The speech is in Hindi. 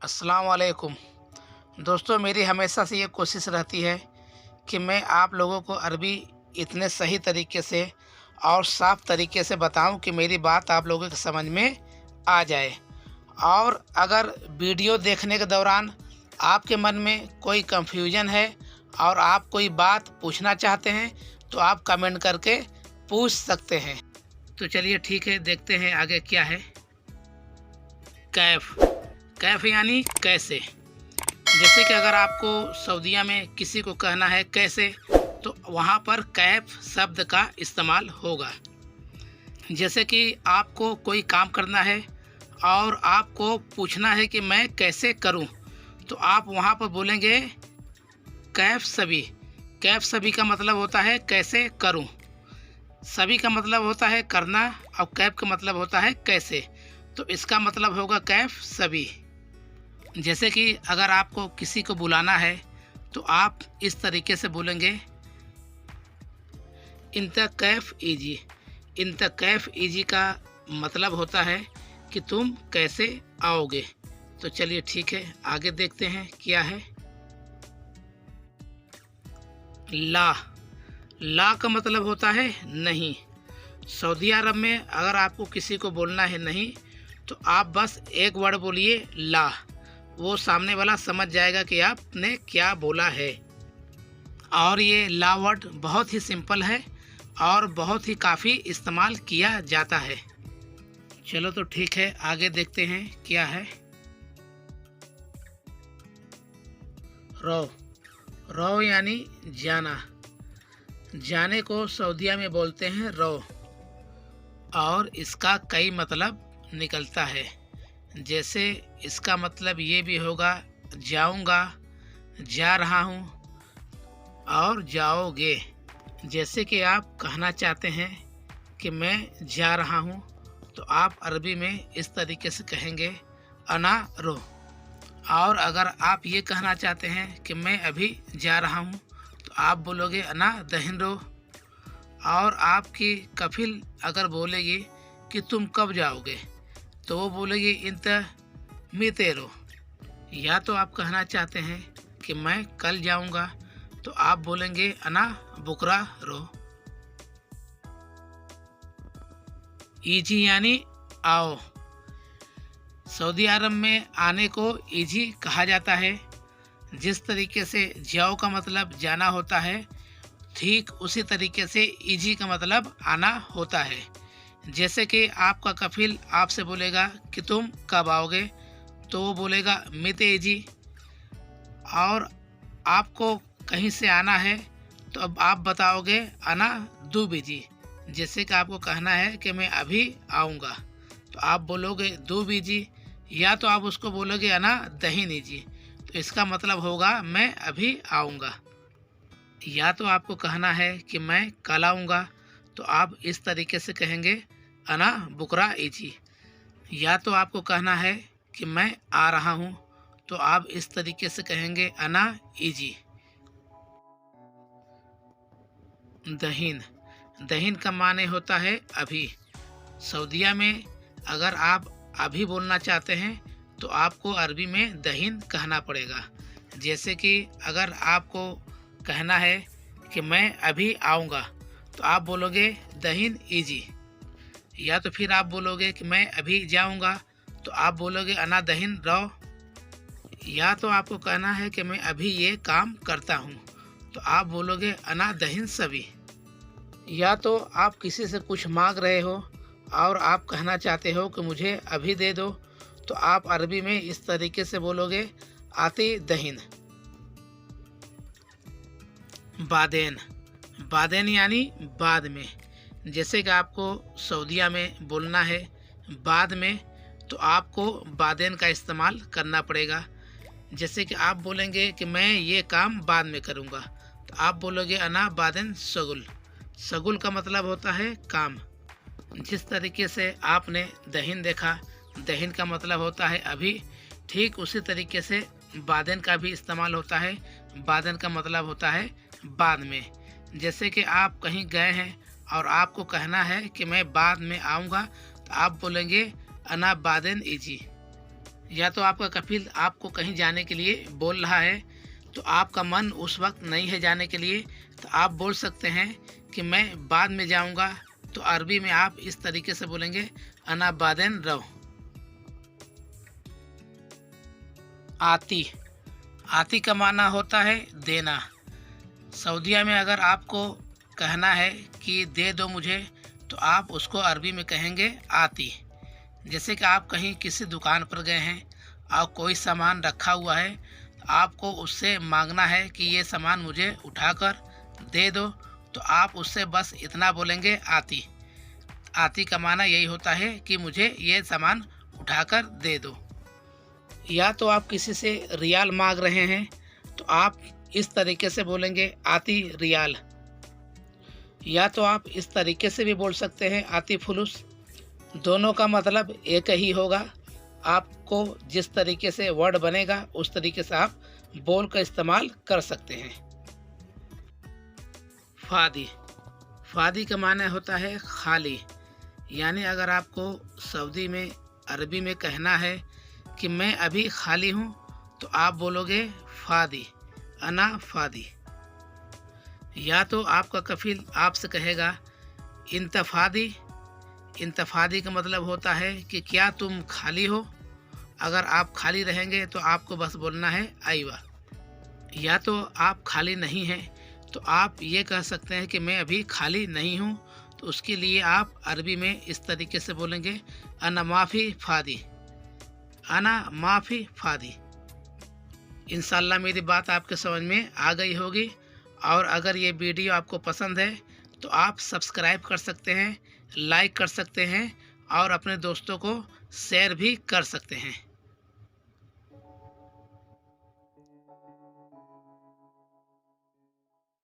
अस्सलाम वालेकुम। दोस्तों, मेरी हमेशा से ये कोशिश रहती है कि मैं आप लोगों को अरबी इतने सही तरीके से और साफ़ तरीके से बताऊं कि मेरी बात आप लोगों के समझ में आ जाए। और अगर वीडियो देखने के दौरान आपके मन में कोई कंफ्यूजन है और आप कोई बात पूछना चाहते हैं तो आप कमेंट करके पूछ सकते हैं। तो चलिए ठीक है, देखते हैं आगे क्या है। कैफ़। कैफ़ यानी कैसे। जैसे कि अगर आपको सऊदीया में किसी को कहना है कैसे, तो वहाँ पर कैफ़ शब्द का इस्तेमाल होगा। जैसे कि आपको कोई काम करना है और आपको पूछना है कि मैं कैसे करूं, तो आप वहाँ पर बोलेंगे कैफ़ सभी। कैफ़ सभी का मतलब होता है कैसे करूं। सभी का मतलब होता है करना और कैफ़ का मतलब होता है कैसे। तो इसका मतलब होगा कैफ़ सभी। जैसे कि अगर आपको किसी को बुलाना है तो आप इस तरीके से बोलेंगे इंत कैफ़ इजी। इंत कैफ़ इजी का मतलब होता है कि तुम कैसे आओगे। तो चलिए ठीक है, आगे देखते हैं क्या है। ला। ला का मतलब होता है नहीं। सऊदी अरब में अगर आपको किसी को बोलना है नहीं, तो आप बस एक वर्ड बोलिए ला। वो सामने वाला समझ जाएगा कि आपने क्या बोला है। और ये ला वर्ड बहुत ही सिंपल है और बहुत ही काफ़ी इस्तेमाल किया जाता है। चलो तो ठीक है, आगे देखते हैं क्या है। रो। रो यानी जाना। जाने को सऊदीया में बोलते हैं रो। और इसका कई मतलब निकलता है। जैसे इसका मतलब ये भी होगा जाऊंगा, जा रहा हूँ और जाओगे। जैसे कि आप कहना चाहते हैं कि मैं जा रहा हूँ, तो आप अरबी में इस तरीके से कहेंगे अना रो। और अगर आप ये कहना चाहते हैं कि मैं अभी जा रहा हूँ, तो आप बोलोगे अना दहिन रो। और आपकी कफिल अगर बोलेगी कि तुम कब जाओगे, तो वो बोलेगी इंत मीतेरो। या तो आप कहना चाहते हैं कि मैं कल जाऊंगा, तो आप बोलेंगे अना बुकरा रो। ईजी यानी आओ। सऊदी अरब में आने को ईजी कहा जाता है। जिस तरीके से जाओ का मतलब जाना होता है, ठीक उसी तरीके से ईजी का मतलब आना होता है। जैसे कि आपका कफिल आपसे बोलेगा कि तुम कब आओगे, तो वो बोलेगा मिते ईजी। और आपको कहीं से आना है, तो अब आप बताओगे अना दू बीजी। जैसे कि आपको कहना है कि मैं अभी आऊँगा, तो आप बोलोगे दू बीजी। या तो आप उसको बोलोगे अना दही नीजी, तो इसका मतलब होगा मैं अभी आऊँगा। या तो आपको कहना है कि मैं कल आऊँगा, तो आप इस तरीके से कहेंगे अना बुकरा इजी। या तो आपको कहना है कि मैं आ रहा हूँ, तो आप इस तरीके से कहेंगे अना इजी। दहीन। दहीन का माने होता है अभी। सऊदीया में अगर आप अभी बोलना चाहते हैं, तो आपको अरबी में दहीन कहना पड़ेगा। जैसे कि अगर आपको कहना है कि मैं अभी आऊँगा, तो आप बोलोगे दहीन इजी। या तो फिर आप बोलोगे कि मैं अभी जाऊँगा, तो आप बोलोगे अना दहीन रो। या तो आपको कहना है कि मैं अभी ये काम करता हूँ, तो आप बोलोगे अना दहीन सभी। या तो आप किसी से कुछ मांग रहे हो और आप कहना चाहते हो कि मुझे अभी दे दो, तो आप अरबी में इस तरीके से बोलोगे आती दहीन। बादेन। बादेन यानी बाद में। जैसे कि आपको सऊदीया में बोलना है बाद में, तो आपको बादेन का इस्तेमाल करना पड़ेगा। जैसे कि आप बोलेंगे कि मैं ये काम बाद में करूँगा, तो आप बोलोगे अना बादेन सगुल। सगुल का मतलब होता है काम। जिस तरीके से आपने दहीन देखा, दहीन का मतलब होता है अभी, ठीक उसी तरीके से बादेन का भी इस्तेमाल होता है। बादेन का मतलब होता है बाद में। जैसे कि आप कहीं गए हैं और आपको कहना है कि मैं बाद में आऊँगा, तो आप बोलेंगे अना बादेन इजी। या तो आपका कफिल आपको कहीं जाने के लिए बोल रहा है तो आपका मन उस वक्त नहीं है जाने के लिए, तो आप बोल सकते हैं कि मैं बाद में जाऊंगा। तो अरबी में आप इस तरीके से बोलेंगे अना बादेन रहो। आती, आती का माना होता है देना। सऊदीया में अगर आपको कहना है कि दे दो मुझे, तो आप उसको अरबी में कहेंगे आती। जैसे कि आप कहीं किसी दुकान पर गए हैं और कोई सामान रखा हुआ है, तो आपको उससे मांगना है कि ये सामान मुझे उठाकर दे दो, तो आप उससे बस इतना बोलेंगे आती। आती का माना यही होता है कि मुझे ये सामान उठाकर दे दो। या तो आप किसी से रियाल मांग रहे हैं तो आप इस तरीके से बोलेंगे आती रियाल। या तो आप इस तरीके से भी बोल सकते हैं आती फुलूस। दोनों का मतलब एक ही होगा। आपको जिस तरीके से वर्ड बनेगा उस तरीके से आप बोल का इस्तेमाल कर सकते हैं। फादी, फादी का माने होता है खाली। यानी अगर आपको सऊदी में अरबी में कहना है कि मैं अभी खाली हूँ, तो आप बोलोगे फादी, अना फादी। या तो आपका कफिल आपसे कहेगा इंतफादी। इंतफादी का मतलब होता है कि क्या तुम खाली हो। अगर आप खाली रहेंगे तो आपको बस बोलना है आईवा। या तो आप खाली नहीं हैं तो आप ये कह सकते हैं कि मैं अभी खाली नहीं हूँ, तो उसके लिए आप अरबी में इस तरीके से बोलेंगे अना माफ़ी फादी, अना माफ़ी फादी। इंशाल्लाह मेरी बात आपके समझ में आ गई होगी। और अगर ये वीडियो आपको पसंद है तो आप सब्सक्राइब कर सकते हैं, लाइक कर सकते हैं और अपने दोस्तों को शेयर भी कर सकते हैं।